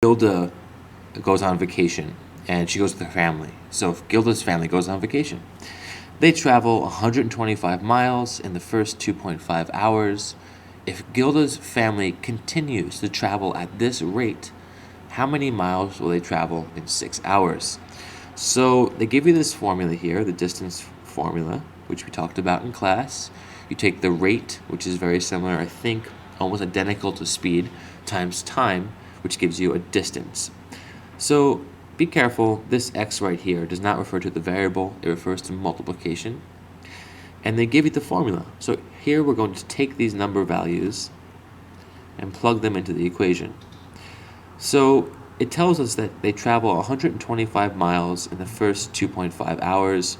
Gilda goes on vacation, and she goes with her family. So if Gilda's family goes on vacation, they travel 125 miles in the first 2.5 hours. If Gilda's family continues to travel at this rate, how many miles will they travel in 6 hours? So they give you this formula here, the distance formula, which we talked about in class. You take the rate, which is very similar, I think almost identical to speed, times time, which gives you a distance. So be careful, this x right here does not refer to the variable, it refers to multiplication. And they give you the formula. So here we're going to take these number values and plug them into the equation. So it tells us that they travel 125 miles in the first 2.5 hours,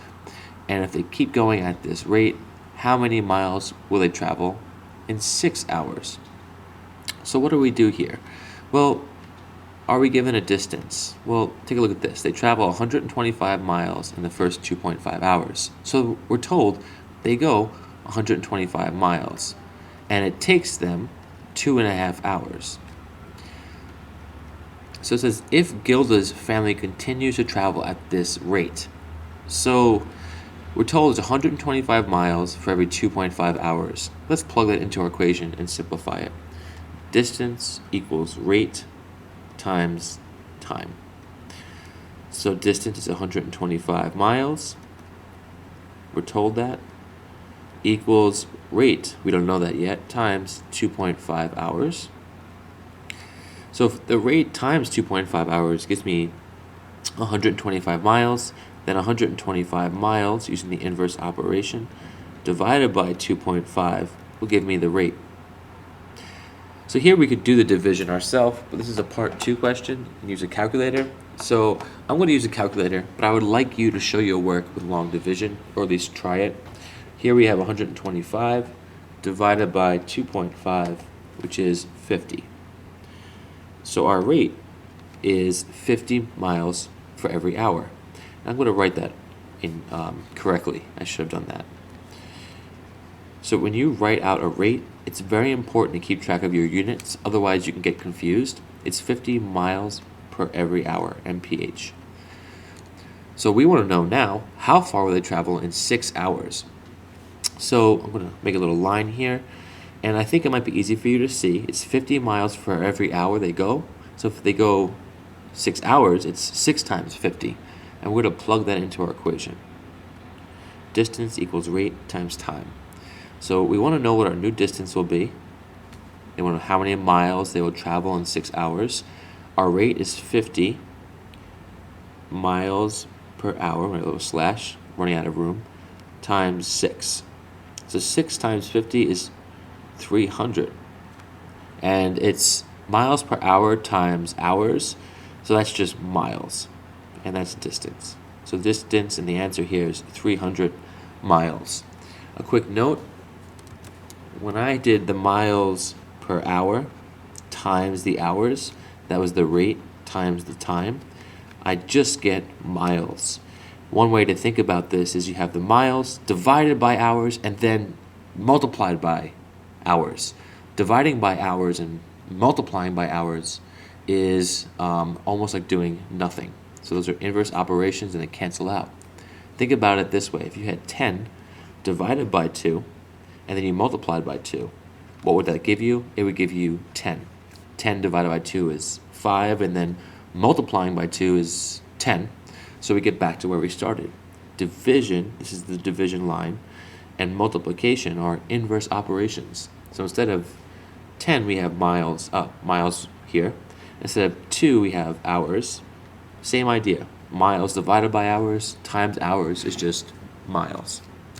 and if they keep going at this rate, how many miles will they travel in 6 hours? So what do we do here? Well, are we given a distance? Well, take a look at this. They travel 125 miles in the first 2.5 hours. So we're told they go 125 miles, and it takes them 2.5 hours. So it says, if Gilda's family continues to travel at this rate. So we're told it's 125 miles for every 2.5 hours. Let's plug that into our equation and simplify it. Distance equals rate times time. So distance is 125 miles. We're told that. Equals rate, we don't know that yet, times 2.5 hours. So if the rate times 2.5 hours gives me 125 miles, then 125 miles, using the inverse operation, divided by 2.5 will give me the rate. So here we could do the division ourselves, but this is a part 2 question and use a calculator. So I'm going to use a calculator, but I would like you to show your work with long division, or at least try it. Here we have 125 divided by 2.5, which is 50. So our rate is 50 miles for every hour. I'm going to write that in correctly. I should have done that. So when you write out a rate, it's very important to keep track of your units, otherwise you can get confused. It's 50 miles per every hour, mph. So we want to know now, how far will they travel in 6 hours? So I'm going to make a little line here, and I think it might be easy for you to see. It's 50 miles for every hour they go. So if they go 6 hours, it's 6 times 50. And we're going to plug that into our equation. Distance equals rate times time. So we want to know what our new distance will be. They want to know how many miles they will travel in 6 hours. Our rate is 50 miles per hour, my little slash, running out of room, times 6. So 6 times 50 is 300. And it's miles per hour times hours, so that's just miles. And that's distance. So distance, and the answer here is 300 miles. A quick note, when I did the miles per hour times the hours, that was the rate times the time, I just get miles. One way to think about this is you have the miles divided by hours and then multiplied by hours. Dividing by hours and multiplying by hours is almost like doing nothing. So those are inverse operations and they cancel out. Think about it this way. If you had 10 divided by 2 and then you multiplied by 2, what would that give you? It would give you 10. 10 divided by 2 is 5, and then multiplying by 2 is 10. So we get back to where we started. Division, this is the division line, and multiplication are inverse operations. So instead of 10, we have miles here. Instead of 2, we have hours. Same idea. Miles divided by hours times hours is just miles.